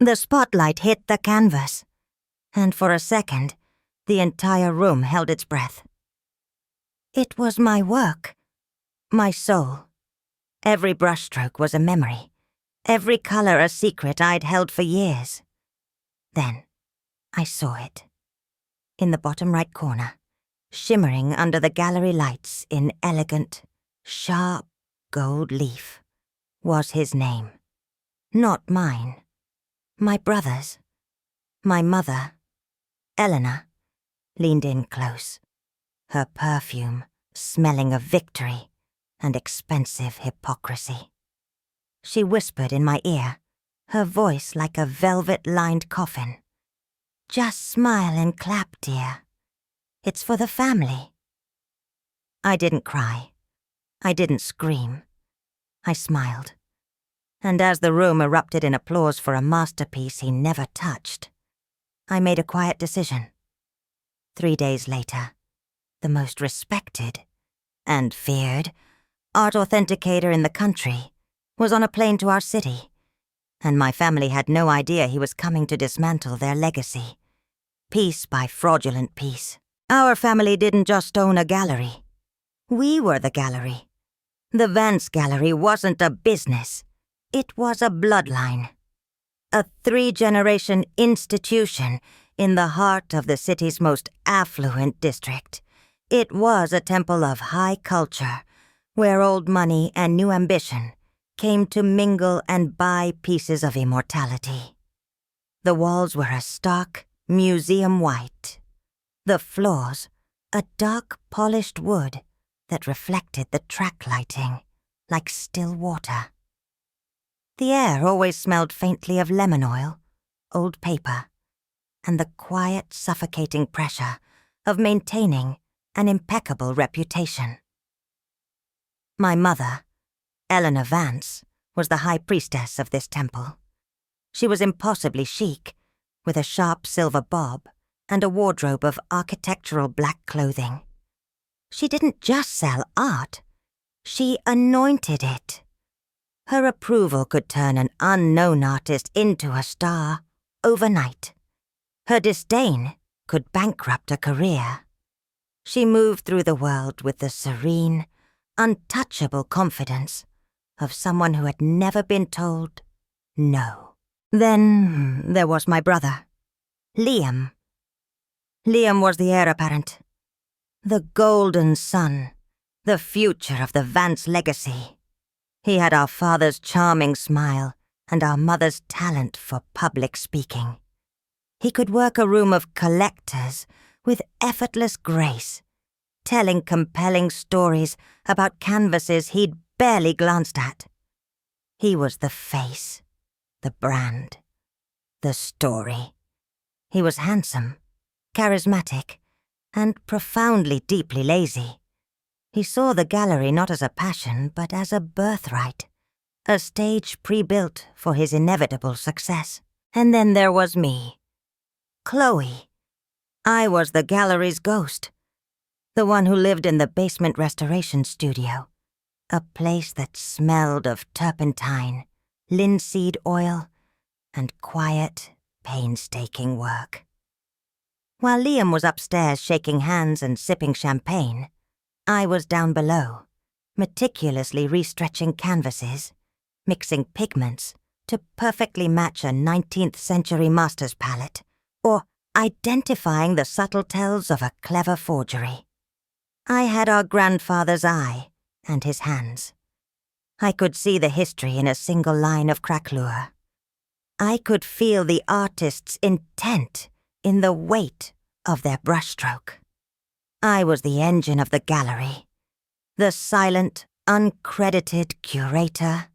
The spotlight hit the canvas, and for a second, the entire room held its breath. It was my work, my soul. Every brushstroke was a memory, every color a secret I'd held for years. Then, I saw it. In the bottom right corner, shimmering under the gallery lights in elegant, sharp gold leaf, was his name. Not mine. My brother's. My mother, Eleanor, leaned in close, her perfume smelling of victory and expensive hypocrisy. She whispered in my ear, her voice like a velvet-lined coffin. "Just smile and clap, dear. It's for the family." I didn't cry. I didn't scream. I smiled. And as the room erupted in applause for a masterpiece he never touched, I made a quiet decision. 3 days later, the most respected and feared art authenticator in the country was on a plane to our city, and my family had no idea he was coming to dismantle their legacy, piece by fraudulent piece. Our family didn't just own a gallery. We were the gallery. The Vance Gallery wasn't a business. It was a bloodline. A 3-generation institution in the heart of the city's most affluent district. It was a temple of high culture, where old money and new ambition came to mingle and buy pieces of immortality. The walls were a stark, museum white. The floors, a dark, polished wood that reflected the track lighting like still water. The air always smelled faintly of lemon oil, old paper, and the quiet, suffocating pressure of maintaining an impeccable reputation. My mother, Eleanor Vance, was the high priestess of this temple. She was impossibly chic, with a sharp silver bob and a wardrobe of architectural black clothing. She didn't just sell art, she anointed it. Her approval could turn an unknown artist into a star overnight. Her disdain could bankrupt a career. She moved through the world with the serene, untouchable confidence of someone who had never been told no. Then there was my brother, Liam. Liam was the heir apparent, the golden son, the future of the Vance legacy. He had our father's charming smile and our mother's talent for public speaking. He could work a room of collectors with effortless grace, telling compelling stories about canvases he'd barely glanced at. He was the face, the brand, the story. He was handsome, charismatic, and profoundly deeply lazy. He saw the gallery not as a passion, but as a birthright, a stage pre-built for his inevitable success. And then there was me, Chloe. I was the gallery's ghost, the one who lived in the basement restoration studio, a place that smelled of turpentine, linseed oil, and quiet, painstaking work. While Liam was upstairs shaking hands and sipping champagne, I was down below, meticulously restretching canvases, mixing pigments to perfectly match a 19th century master's palette, or identifying the subtle tells of a clever forgery. I had our grandfather's eye and his hands. I could see the history in a single line of craquelure. I could feel the artist's intent in the weight of their brushstroke. I was the engine of the gallery, the silent, uncredited curator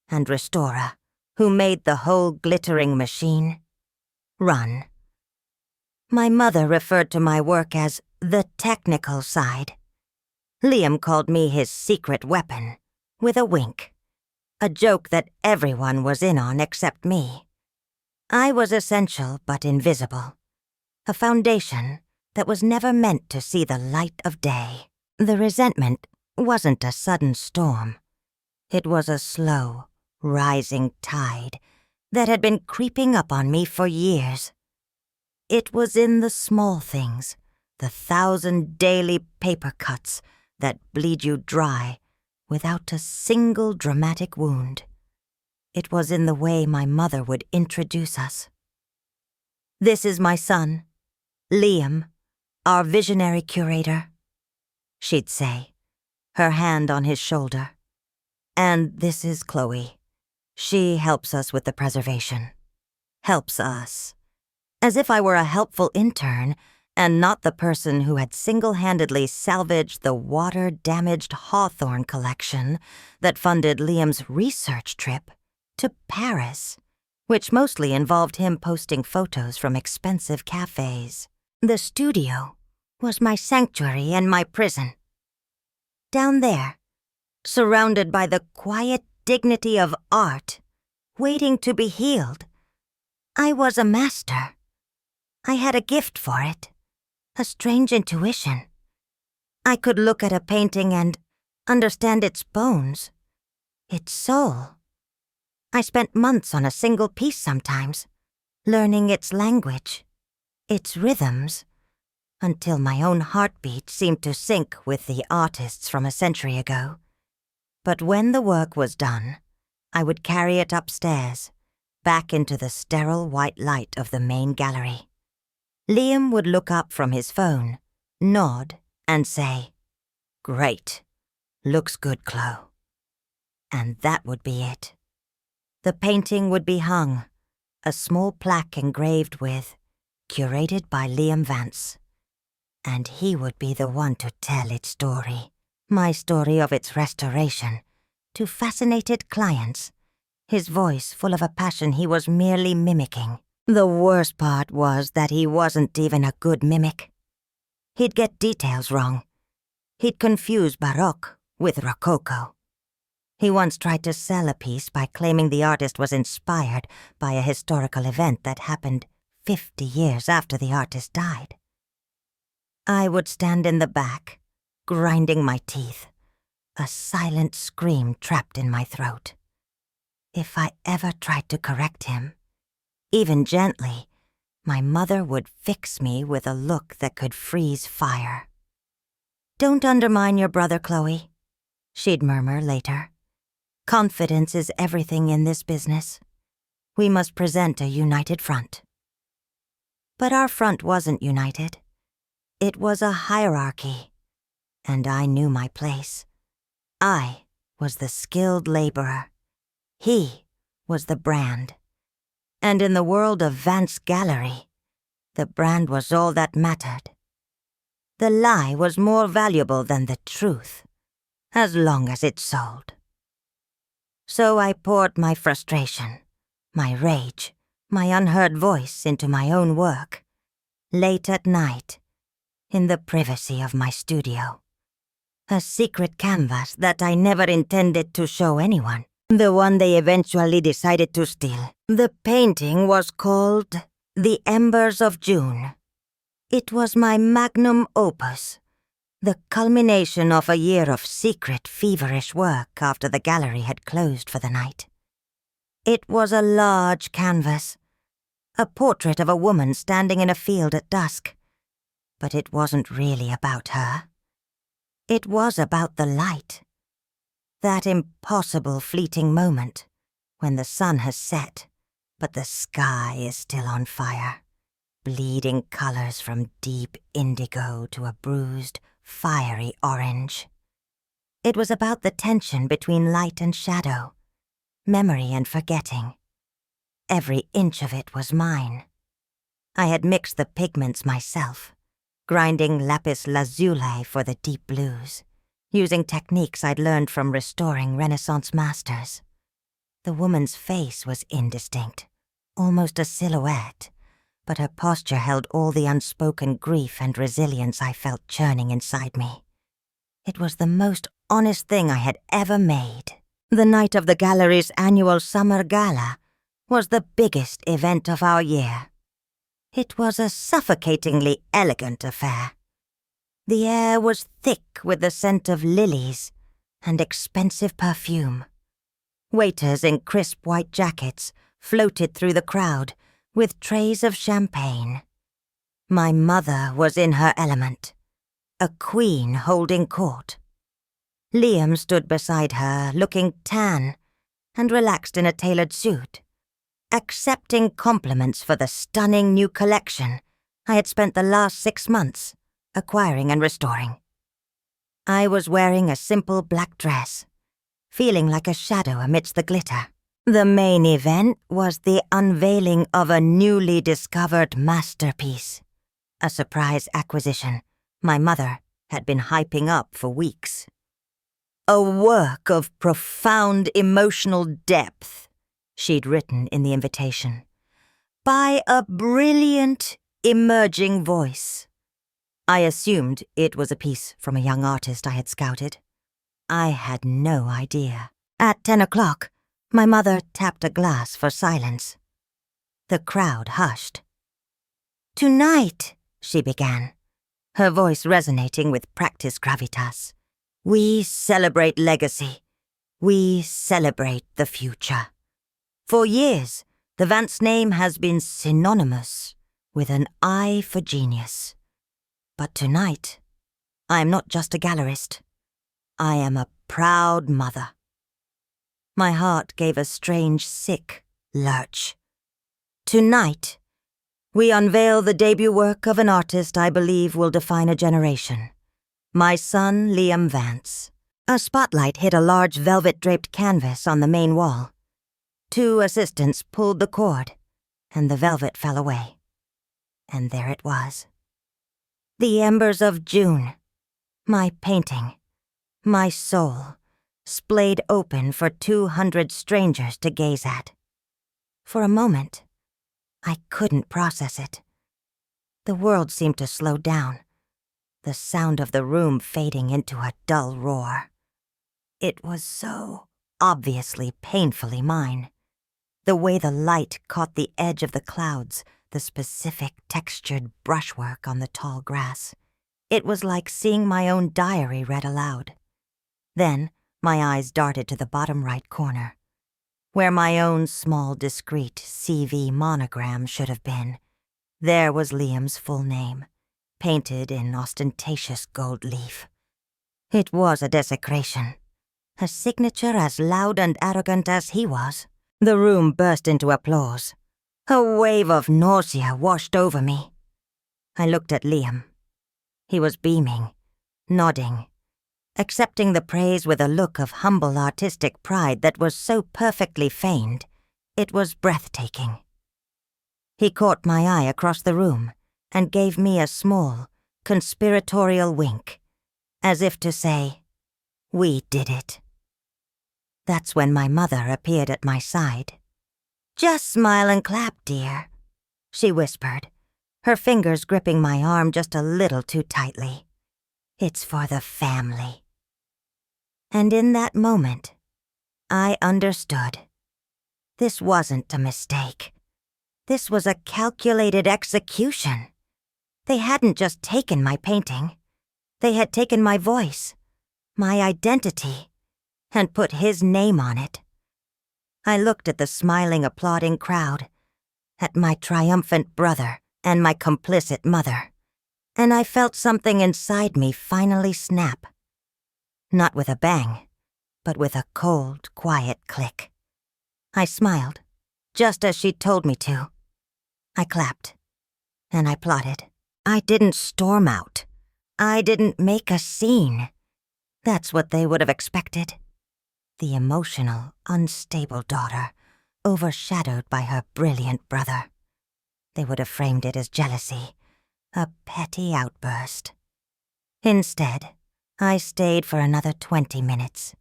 and restorer who made the whole glittering machine run. My mother referred to my work as the technical side. Liam called me his secret weapon, with a wink, a joke that everyone was in on except me. I was essential but invisible, a foundation that was never meant to see the light of day. The resentment wasn't a sudden storm. It was a slow, rising tide that had been creeping up on me for years. It was in the small things, the 1,000 daily paper cuts that bleed you dry without a single dramatic wound. It was in the way my mother would introduce us. "This is my son, Liam, our visionary curator," she'd say, her hand on his shoulder. "And this is Chloe. She helps us with the preservation. Helps us." As if I were a helpful intern and not the person who had single-handedly salvaged the water-damaged Hawthorne collection that funded Liam's research trip to Paris, which mostly involved him posting photos from expensive cafes. The studio was my sanctuary and my prison. Down there, surrounded by the quiet dignity of art, waiting to be healed, I was a master. I had a gift for it, a strange intuition. I could look at a painting and understand its bones, its soul. I spent months on a single piece sometimes, learning its language, its rhythms, until my own heartbeat seemed to sync with the artist's from a century ago. But when the work was done, I would carry it upstairs, back into the sterile white light of the main gallery. Liam would look up from his phone, nod, and say, "Great. Looks good, Chloe." And that would be it. The painting would be hung, a small plaque engraved with, "Curated by Liam Vance." And he would be the one to tell its story, my story of its restoration, to fascinated clients, his voice full of a passion he was merely mimicking. The worst part was that he wasn't even a good mimic. He'd get details wrong. He'd confuse Baroque with Rococo. He once tried to sell a piece by claiming the artist was inspired by a historical event that happened 50 years after the artist died. I would stand in the back, grinding my teeth, a silent scream trapped in my throat. If I ever tried to correct him, even gently, my mother would fix me with a look that could freeze fire. "Don't undermine your brother, Chloe," she'd murmur later. "Confidence is everything in this business. We must present a united front." But our front wasn't united. It was a hierarchy, and I knew my place. I was the skilled laborer. He was the brand. And in the world of Vance Gallery, the brand was all that mattered. The lie was more valuable than the truth, as long as it sold. So I poured my frustration, my rage, my unheard voice into my own work, late at night, in the privacy of my studio. A secret canvas that I never intended to show anyone. The one they eventually decided to steal. The painting was called The Embers of June. It was my magnum opus, the culmination of a year of secret, feverish work after the gallery had closed for the night. It was a large canvas, a portrait of a woman standing in a field at dusk. But it wasn't really about her. It was about the light. That impossible fleeting moment when the sun has set, but the sky is still on fire, bleeding colors from deep indigo to a bruised, fiery orange. It was about the tension between light and shadow, memory and forgetting. Every inch of it was mine. I had mixed the pigments myself, grinding lapis lazuli for the deep blues, using techniques I'd learned from restoring Renaissance masters. The woman's face was indistinct, almost a silhouette, but her posture held all the unspoken grief and resilience I felt churning inside me. It was the most honest thing I had ever made. The night of the gallery's annual summer gala was the biggest event of our year. It was a suffocatingly elegant affair. The air was thick with the scent of lilies and expensive perfume. Waiters in crisp white jackets floated through the crowd with trays of champagne. My mother was in her element, a queen holding court. Liam stood beside her, looking tan and relaxed in a tailored suit, accepting compliments for the stunning new collection I had spent the last 6 months acquiring and restoring. I was wearing a simple black dress, feeling like a shadow amidst the glitter. The main event was the unveiling of a newly discovered masterpiece, a surprise acquisition my mother had been hyping up for weeks. A work of profound emotional depth, she'd written in the invitation, by a brilliant, emerging voice. I assumed it was a piece from a young artist I had scouted. I had no idea. At 10 o'clock, my mother tapped a glass for silence. The crowd hushed. "Tonight," she began, her voice resonating with practice gravitas, "we celebrate legacy. We celebrate the future. For years, the Vance name has been synonymous with an eye for genius. But tonight, I am not just a gallerist. I am a proud mother." My heart gave a strange, sick lurch. Tonight, we unveil the debut work of an artist I believe will define a generation. My son, Liam Vance. A spotlight hit a large velvet-draped canvas on the main wall. 2 assistants pulled the cord, and the velvet fell away. And there it was. The embers of June. My painting. My soul. Splayed open for 200 strangers to gaze at. For a moment, I couldn't process it. The world seemed to slow down, the sound of the room fading into a dull roar. It was so obviously painfully mine. The way the light caught the edge of the clouds, the specific textured brushwork on the tall grass. It was like seeing my own diary read aloud. Then, my eyes darted to the bottom right corner, where my own small, discreet CV monogram should have been. There was Liam's full name, painted in ostentatious gold leaf. It was a desecration, a signature as loud and arrogant as he was. The room burst into applause. A wave of nausea washed over me. I looked at Liam. He was beaming, nodding, accepting the praise with a look of humble artistic pride that was so perfectly feigned, it was breathtaking. He caught my eye across the room and gave me a small, conspiratorial wink, as if to say, "We did it." That's when my mother appeared at my side. "Just smile and clap, dear," she whispered, her fingers gripping my arm just a little too tightly. "It's for the family." And in that moment, I understood. This wasn't a mistake. This was a calculated execution. They hadn't just taken my painting. They had taken my voice, my identity, and put his name on it. I looked at the smiling, applauding crowd, at my triumphant brother and my complicit mother, and I felt something inside me finally snap. Not with a bang, but with a cold, quiet click. I smiled, just as she'd told me to. I clapped, and I plotted. I didn't storm out. I didn't make a scene. That's what they would have expected. The emotional, unstable daughter, overshadowed by her brilliant brother. They would have framed it as jealousy, a petty outburst. Instead, I stayed for another 20 minutes,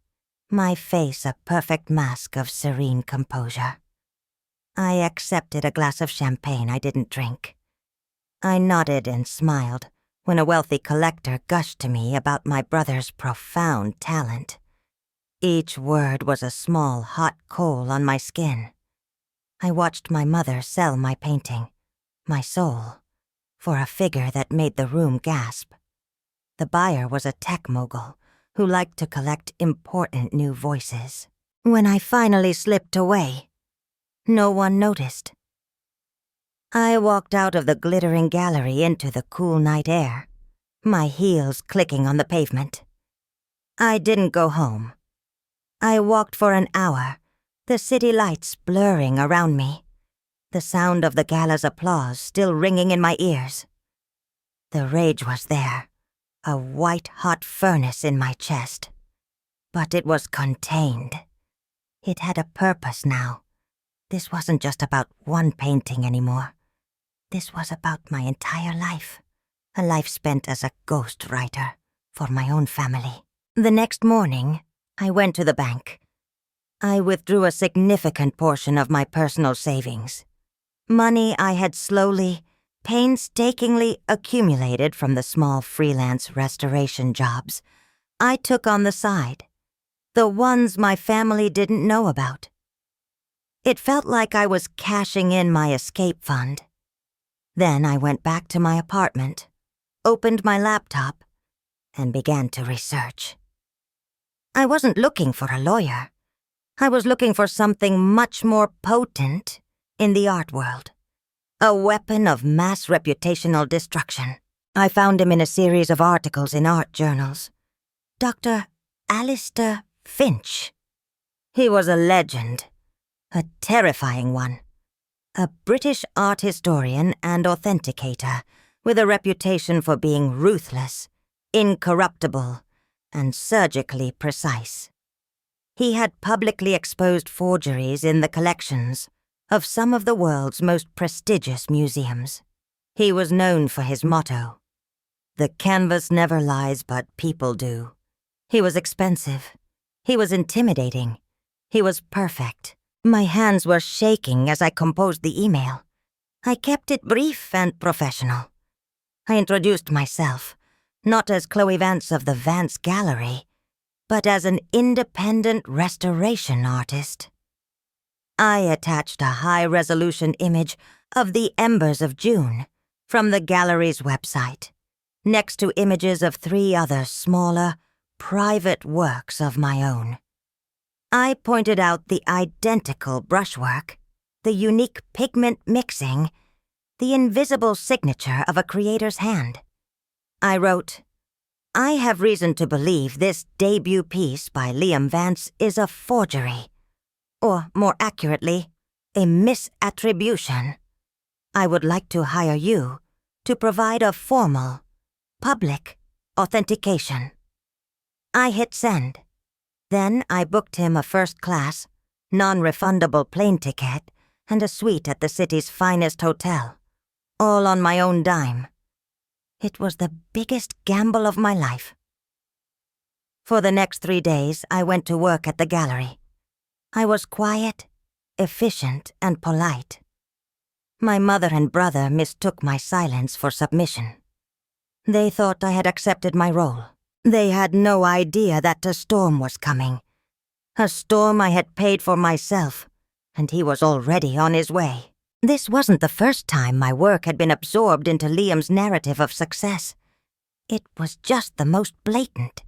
my face a perfect mask of serene composure. I accepted a glass of champagne I didn't drink. I nodded and smiled when a wealthy collector gushed to me about my brother's profound talent. Each word was a small hot coal on my skin. I watched my mother sell my painting, my soul, for a figure that made the room gasp. The buyer was a tech mogul who liked to collect important new voices. When I finally slipped away, No one noticed. I walked out of the glittering gallery into the cool night air, my heels clicking on the pavement. I didn't go home. I walked for an hour, the city lights blurring around me, the sound of the gala's applause still ringing in my ears. The rage was there, a white-hot furnace in my chest. But it was contained. It had a purpose now. This wasn't just about one painting anymore. This was about my entire life, a life spent as a ghostwriter for my own family. The next morning, I went to the bank. I withdrew a significant portion of my personal savings. Money I had slowly, painstakingly accumulated from the small freelance restoration jobs I took on the side, the ones my family didn't know about. It felt like I was cashing in my escape fund. Then I went back to my apartment, opened my laptop, and began to research. I wasn't looking for a lawyer. I was looking for something much more potent in the art world. A weapon of mass reputational destruction. I found him in a series of articles in art journals. Dr. Alistair Finch. He was a legend, a terrifying one. A British art historian and authenticator with a reputation for being ruthless, incorruptible, and surgically precise. He had publicly exposed forgeries in the collections of some of the world's most prestigious museums. He was known for his motto, "The canvas never lies, but people do." He was expensive. He was intimidating. He was perfect. My hands were shaking as I composed the email. I kept it brief and professional. I introduced myself, not as Chloe Vance of the Vance Gallery, but as an independent restoration artist. I attached a high-resolution image of the embers of June from the gallery's website, next to images of 3 other smaller, private works of my own. I pointed out the identical brushwork, the unique pigment mixing, the invisible signature of a creator's hand. I wrote, "I have reason to believe this debut piece by Liam Vance is a forgery, or more accurately, a misattribution. I would like to hire you to provide a formal, public authentication." I hit send. Then I booked him a first-class, non-refundable plane ticket and a suite at the city's finest hotel, all on my own dime. It was the biggest gamble of my life. For the next 3 days, I went to work at the gallery. I was quiet, efficient, and polite. My mother and brother mistook my silence for submission. They thought I had accepted my role. They had no idea that a storm was coming. A storm I had paid for myself, and he was already on his way. This wasn't the first time my work had been absorbed into Liam's narrative of success. It was just the most blatant.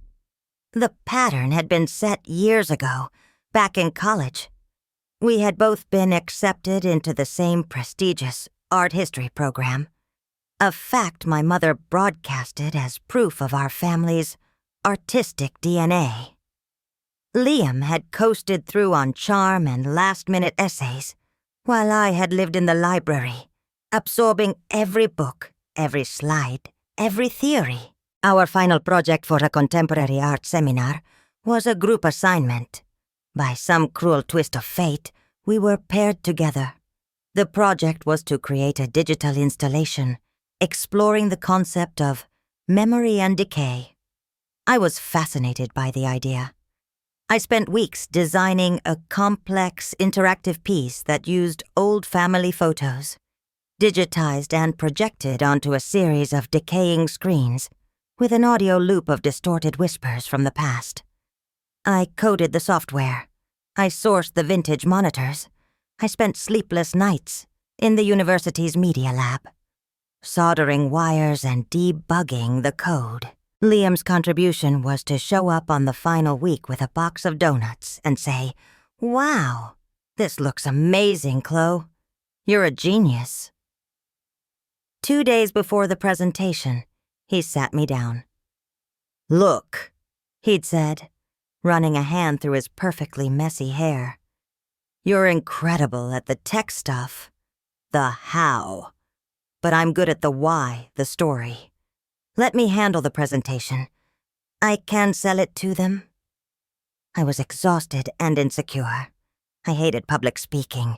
The pattern had been set years ago, back in college. We had both been accepted into the same prestigious art history program, a fact my mother broadcasted as proof of our family's artistic DNA. Liam had coasted through on charm and last-minute essays, while I had lived in the library, absorbing every book, every slide, every theory. Our final project for a contemporary art seminar was a group assignment. By some cruel twist of fate, we were paired together. The project was to create a digital installation exploring the concept of memory and decay. I was fascinated by the idea. I spent weeks designing a complex, interactive piece that used old family photos, digitized and projected onto a series of decaying screens, with an audio loop of distorted whispers from the past. I coded the software. I sourced the vintage monitors. I spent sleepless nights in the university's media lab, soldering wires and debugging the code. Liam's contribution was to show up on the final week with a box of donuts and say, "Wow, "This looks amazing, Chloe. You're a genius." 2 days before the presentation, he sat me down. "Look," he'd said, running a hand through his perfectly messy hair. "You're incredible at the tech stuff, the how. But I'm good at the why, the story. Let me handle the presentation. I can sell it to them." I was exhausted and insecure. I hated public speaking.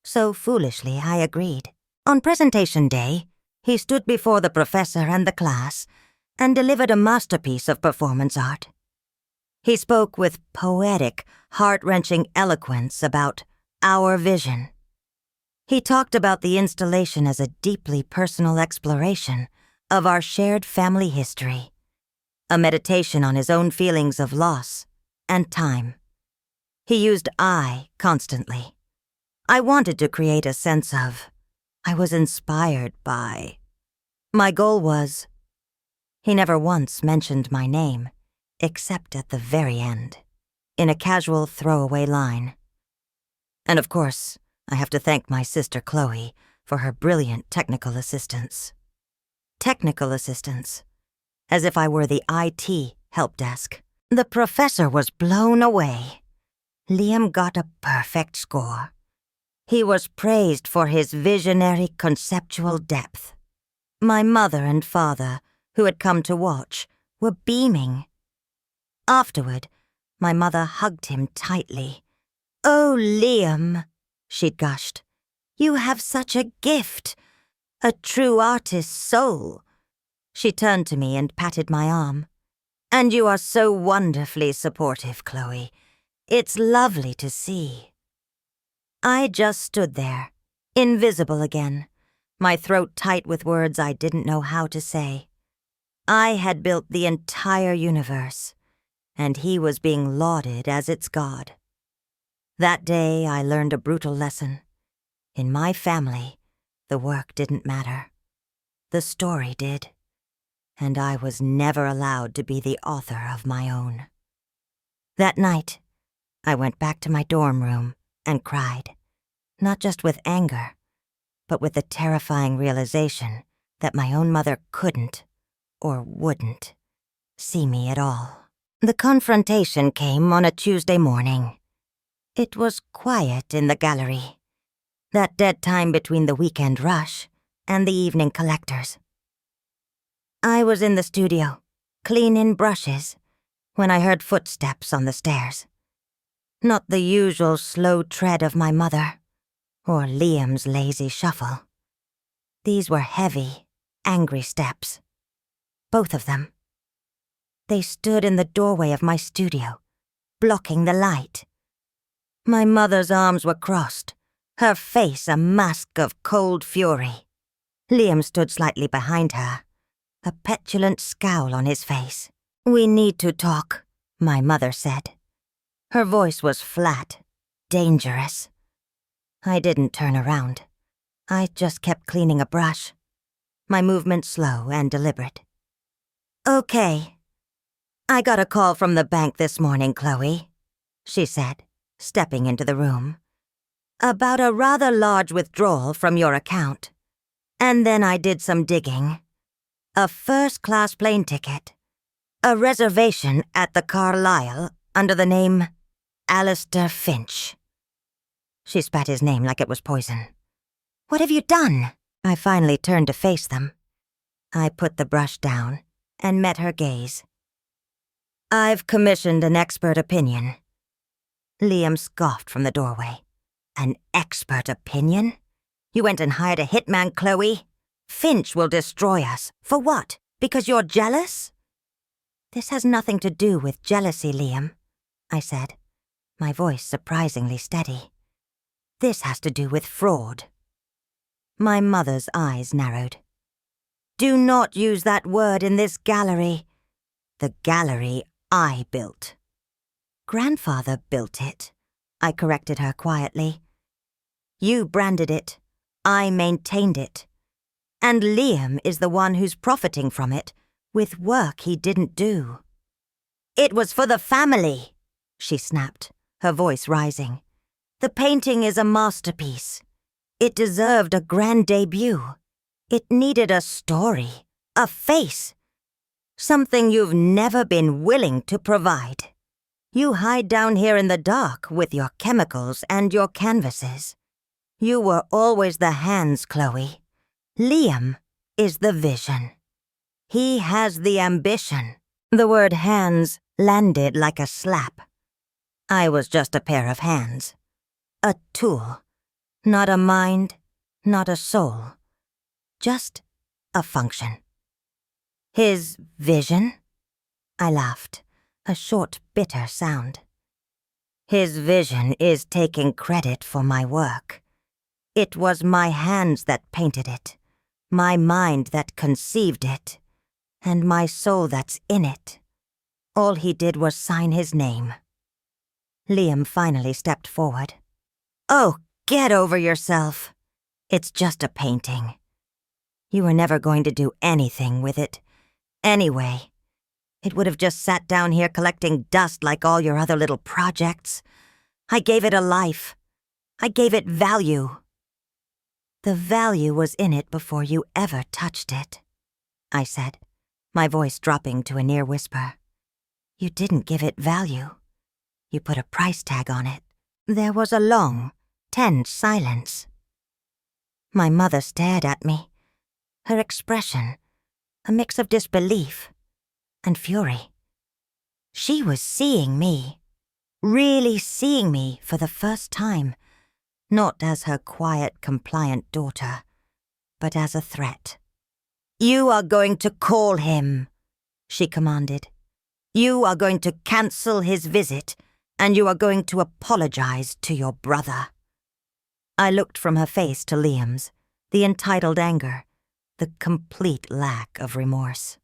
So foolishly, I agreed. On presentation day, he stood before the professor and the class and delivered a masterpiece of performance art. He spoke with poetic, heart-wrenching eloquence about our vision. He talked about the installation as a deeply personal exploration of our shared family history, a meditation on his own feelings of loss and time. He used I constantly. I wanted to create a sense of, I was inspired by. My goal was, he never once mentioned my name, except at the very end, in a casual throwaway line. And of course, I have to thank my sister Chloe for her brilliant technical assistance. Technical assistance, as if I were the IT help desk. The professor was blown away. Liam got a perfect score. He was praised for his visionary conceptual depth. My mother and father, who had come to watch, were beaming. Afterward, my mother hugged him tightly. "Oh, Liam," she'd gushed, "you have such a gift, a true artist's soul." She turned to me and patted my arm. "And you are so wonderfully supportive, Chloe. It's lovely to see." I just stood there, invisible again, my throat tight with words I didn't know how to say. I had built the entire universe, and he was being lauded as its god. That day I learned a brutal lesson. In my family, the work didn't matter. The story did. And I was never allowed to be the author of my own. That night, I went back to my dorm room and cried, not just with anger, but with the terrifying realization that my own mother couldn't, or wouldn't, see me at all. The confrontation came on a Tuesday morning. It was quiet in the gallery, that dead time between the weekend rush and the evening collectors. I was in the studio, cleaning brushes, when I heard footsteps on the stairs. Not the usual slow tread of my mother, or Liam's lazy shuffle. These were heavy, angry steps. Both of them. They stood in the doorway of my studio, blocking the light. My mother's arms were crossed, her face a mask of cold fury. Liam stood slightly behind her, a petulant scowl on his face. "We need to talk," my mother said. Her voice was flat, dangerous. I didn't turn around. I just kept cleaning a brush, my movements slow and deliberate. "Okay. I got a call from the bank this morning, Chloe," she said, stepping into the room. "About a rather large withdrawal from your account. And then I did some digging. A first-class plane ticket. A reservation at the Carlisle under the name Alistair Finch." She spat his name like it was poison. "What have you done?" I finally turned to face them. I put the brush down and met her gaze. "I've commissioned an expert opinion." Liam scoffed from the doorway. "An expert opinion? You went and hired a hitman, Chloe? Finch will destroy us. For what? Because you're jealous?" "This has nothing to do with jealousy, Liam," I said, my voice surprisingly steady. "This has to do with fraud." My mother's eyes narrowed. "Do not use that word in this gallery. The gallery I built." "Grandfather built it," I corrected her quietly. "You branded it. I maintained it. And Liam is the one who's profiting from it, with work he didn't do." "It was for the family," she snapped, her voice rising. The painting is a masterpiece. It deserved a grand debut. It needed a story, a face. Something you've never been willing to provide. You hide down here in the dark with your chemicals and your canvases. You were always the hands, Chloe. Liam is the vision. He has the ambition. The word hands landed like a slap. I was just a pair of hands. A tool. Not a mind, not a soul. Just a function. His vision? I laughed, a short, bitter sound. His vision is taking credit for my work. It was my hands that painted it, my mind that conceived it, and my soul that's in it. All he did was sign his name. Liam finally stepped forward. Oh, get over yourself. It's just a painting. You were never going to do anything with it. Anyway, it would have just sat down here collecting dust like all your other little projects. I gave it a life. I gave it value. The value was in it before you ever touched it, I said, my voice dropping to a near whisper. You didn't give it value. You put a price tag on it. There was a long, tense silence. My mother stared at me. Her expression, a mix of disbelief and fury. She was seeing me, really seeing me for the first time, not as her quiet, compliant daughter, but as a threat. You are going to call him, she commanded. You are going to cancel his visit, and you are going to apologize to your brother. I looked from her face to Liam's, the entitled anger, the complete lack of remorse.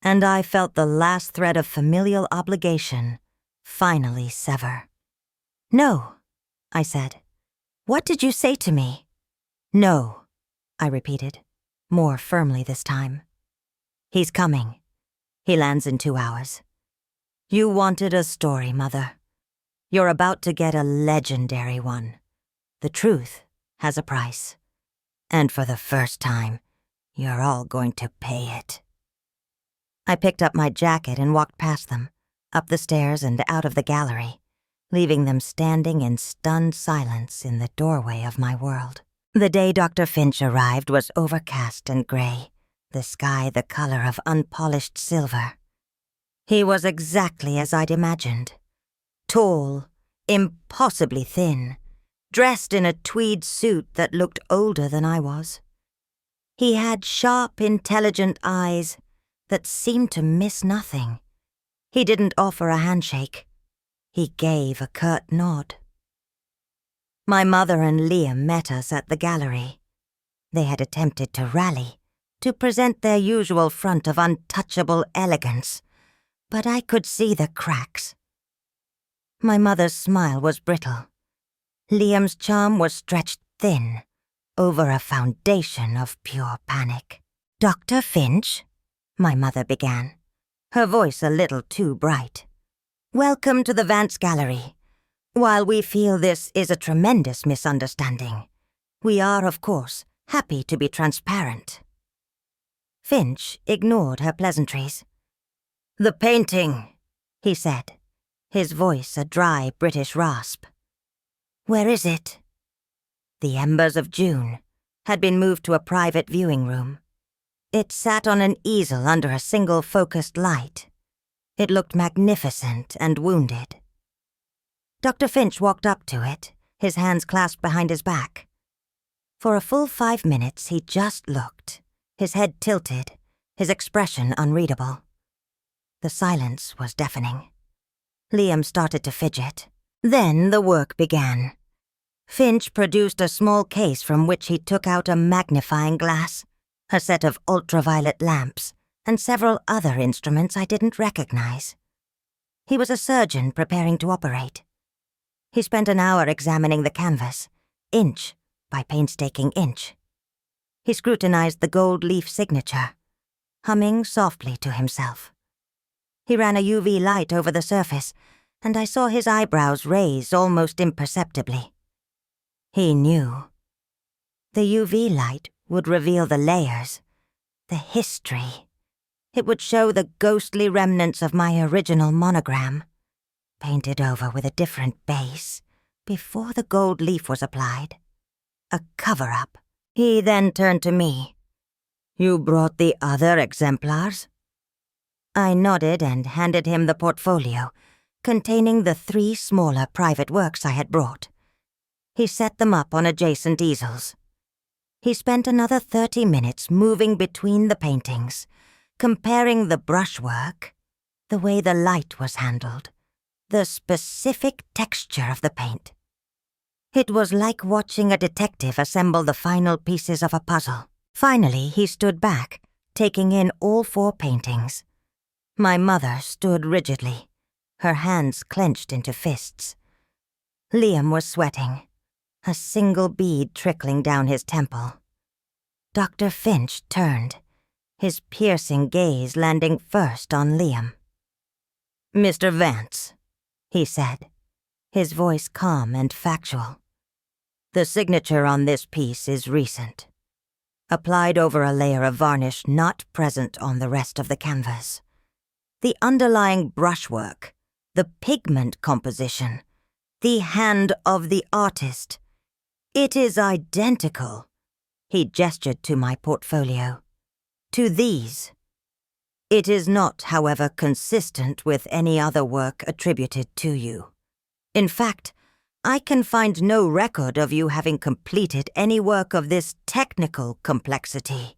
And I felt the last thread of familial obligation finally sever. No, I said. What did you say to me? No, I repeated, more firmly this time. He's coming. He lands in 2 hours. You wanted a story, Mother. You're about to get a legendary one. The truth has a price. And for the first time, you're all going to pay it. I picked up my jacket and walked past them, up the stairs and out of the gallery, leaving them standing in stunned silence in the doorway of my world. The day Dr. Finch arrived was overcast and gray, the sky the color of unpolished silver. He was exactly as I'd imagined. Tall, impossibly thin, dressed in a tweed suit that looked older than I was. He had sharp, intelligent eyes that seemed to miss nothing. He didn't offer a handshake. He gave a curt nod. My mother and Liam met us at the gallery. They had attempted to rally, to present their usual front of untouchable elegance, but I could see the cracks. My mother's smile was brittle. Liam's charm was stretched thin, over a foundation of pure panic. Dr. Finch, my mother began, her voice a little too bright. Welcome to the Vance Gallery. While we feel this is a tremendous misunderstanding, we are, of course, happy to be transparent. Finch ignored her pleasantries. The painting, he said, his voice a dry British rasp. Where is it? The Embers of June had been moved to a private viewing room. It sat on an easel under a single focused light. It looked magnificent and wounded. Dr. Finch walked up to it, his hands clasped behind his back. For a full 5 minutes he just looked, his head tilted, his expression unreadable. The silence was deafening. Liam started to fidget. Then the work began. Finch produced a small case from which he took out a magnifying glass, a set of ultraviolet lamps, and several other instruments I didn't recognize. He was a surgeon preparing to operate. He spent an hour examining the canvas, inch by painstaking inch. He scrutinized the gold leaf signature, humming softly to himself. He ran a UV light over the surface, and I saw his eyebrows raise almost imperceptibly. He knew. The UV light would reveal the layers, the history. It would show the ghostly remnants of my original monogram, painted over with a different base before the gold leaf was applied. A cover-up. He then turned to me. "You brought the other exemplars?" I nodded and handed him the portfolio, containing the 3 smaller private works I had brought. He set them up on adjacent easels. He spent another 30 minutes moving between the paintings, comparing the brushwork, the way the light was handled, the specific texture of the paint. It was like watching a detective assemble the final pieces of a puzzle. Finally, he stood back, taking in all 4 paintings. My mother stood rigidly, her hands clenched into fists. Liam was sweating, a single bead trickling down his temple. Dr. Finch turned, his piercing gaze landing first on Liam. "Mr. Vance," he said, his voice calm and factual. "The signature on this piece is recent, applied over a layer of varnish not present on the rest of the canvas. The underlying brushwork, the pigment composition, the hand of the artist. It is identical," he gestured to my portfolio, "to these. It is not, however, consistent with any other work attributed to you. In fact, I can find no record of you having completed any work of this technical complexity.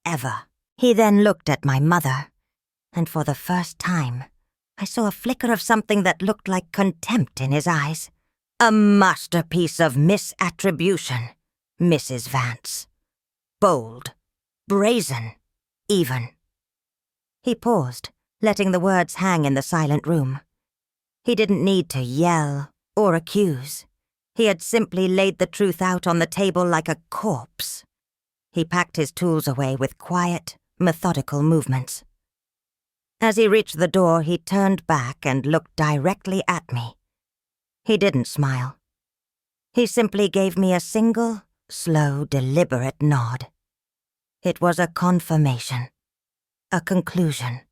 Ever." He then looked at my mother, and for the first time, I saw a flicker of something that looked like contempt in his eyes. "A masterpiece of misattribution, Mrs. Vance. Bold, brazen, even." He paused, letting the words hang in the silent room. He didn't need to yell or accuse. He had simply laid the truth out on the table like a corpse. He packed his tools away with quiet, methodical movements. As he reached the door, he turned back and looked directly at me. He didn't smile. He simply gave me a single, slow, deliberate nod. It was a confirmation, a conclusion.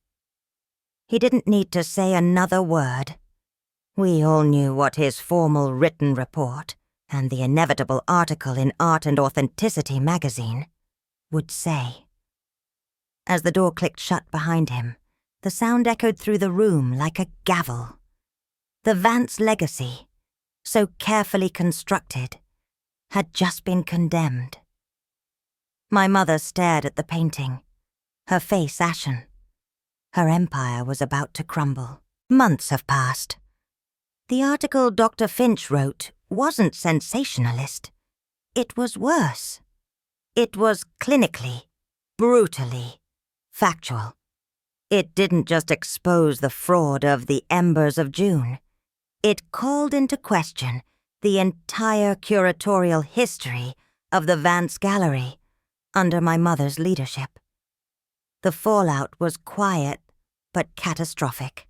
He didn't need to say another word. We all knew what his formal written report and the inevitable article in Art and Authenticity magazine would say. As the door clicked shut behind him, the sound echoed through the room like a gavel. The Vance legacy, so carefully constructed, had just been condemned. My mother stared at the painting, her face ashen. Her empire was about to crumble. Months have passed. The article Dr. Finch wrote wasn't sensationalist. It was worse. It was clinically, brutally, factual. It didn't just expose the fraud of the Embers of June. It called into question the entire curatorial history of the Vance Gallery under my mother's leadership. The fallout was quiet but catastrophic.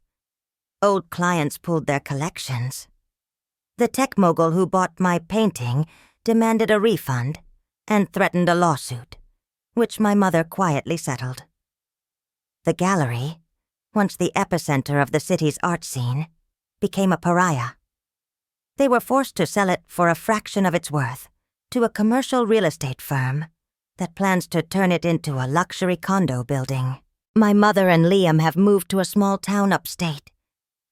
Old clients pulled their collections. The tech mogul who bought my painting demanded a refund and threatened a lawsuit, which my mother quietly settled. The gallery, once the epicenter of the city's art scene, became a pariah. They were forced to sell it for a fraction of its worth to a commercial real estate firm that plans to turn it into a luxury condo building. My mother and Liam have moved to a small town upstate.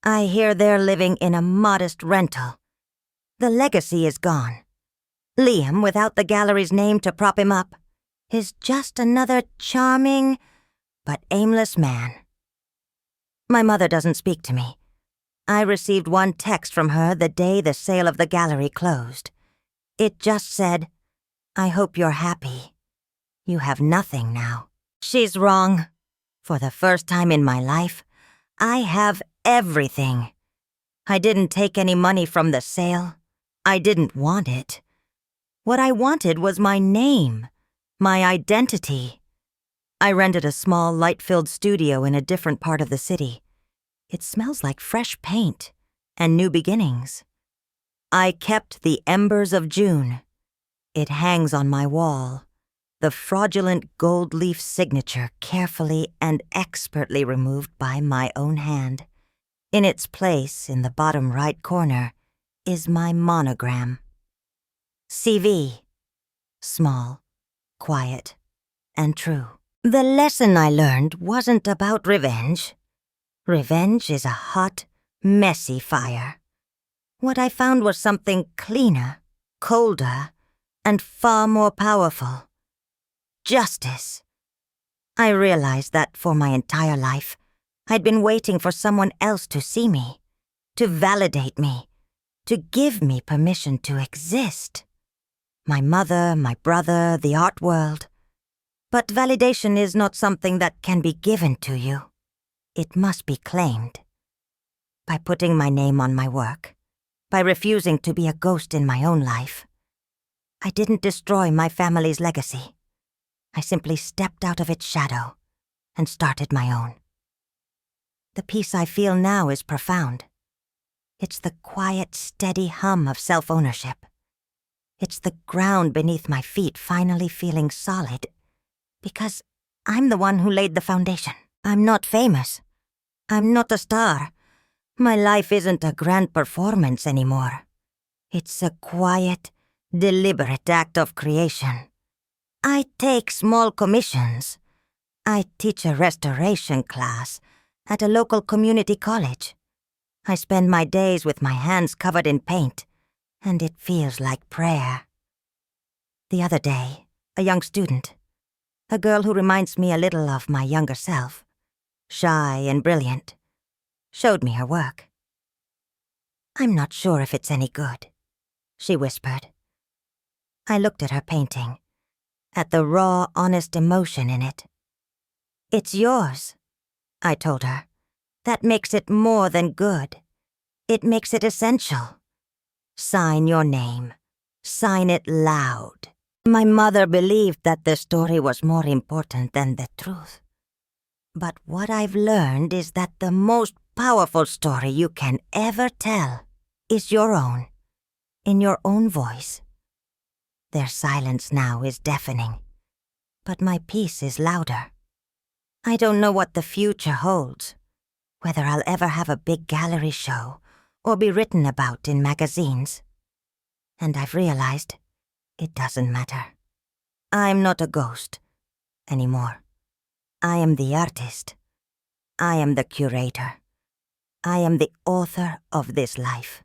I hear they're living in a modest rental. The legacy is gone. Liam, without the gallery's name to prop him up, is just another charming but aimless man. My mother doesn't speak to me. I received one text from her the day the sale of the gallery closed. It just said, "I hope you're happy. You have nothing now." She's wrong. For the first time in my life, I have everything. I didn't take any money from the sale. I didn't want it. What I wanted was my name, my identity. I rented a small, light-filled studio in a different part of the city. It smells like fresh paint, and new beginnings. I kept the Embers of June. It hangs on my wall, the fraudulent gold leaf signature carefully and expertly removed by my own hand. In its place in the bottom right corner is my monogram. CV. Small, quiet, and true. The lesson I learned wasn't about revenge. Revenge is a hot, messy fire. What I found was something cleaner, colder, and far more powerful. Justice. I realized that for my entire life, I'd been waiting for someone else to see me, to validate me, to give me permission to exist. My mother, my brother, the art world. But validation is not something that can be given to you. It must be claimed. By putting my name on my work, by refusing to be a ghost in my own life, I didn't destroy my family's legacy. I simply stepped out of its shadow and started my own. The peace I feel now is profound. It's the quiet, steady hum of self-ownership. It's the ground beneath my feet finally feeling solid, because I'm the one who laid the foundation. I'm not famous. I'm not a star. My life isn't a grand performance anymore. It's a quiet, deliberate act of creation. I take small commissions. I teach a restoration class at a local community college. I spend my days with my hands covered in paint, and it feels like prayer. The other day, a young student, a girl who reminds me a little of my younger self, shy and brilliant, showed me her work. "I'm not sure if it's any good," she whispered. I looked at her painting, at the raw, honest emotion in it. "It's yours," I told her. "That makes it more than good. It makes it essential. Sign your name. Sign it loud." My mother believed that the story was more important than the truth. But what I've learned is that the most powerful story you can ever tell is your own, in your own voice. Their silence now is deafening, but my peace is louder. I don't know what the future holds, whether I'll ever have a big gallery show or be written about in magazines. And I've realized it doesn't matter. I'm not a ghost anymore. I am the artist. I am the curator. I am the author of this life.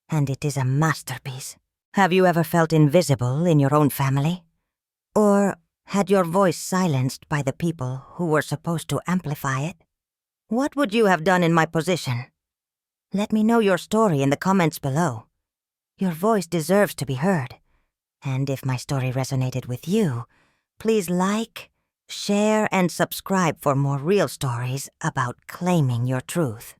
And it is a masterpiece. Have you ever felt invisible in your own family? Or had your voice silenced by the people who were supposed to amplify it? What would you have done in my position? Let me know your story in the comments below. Your voice deserves to be heard. And if my story resonated with you, please like, share, and subscribe for more real stories about claiming your truth.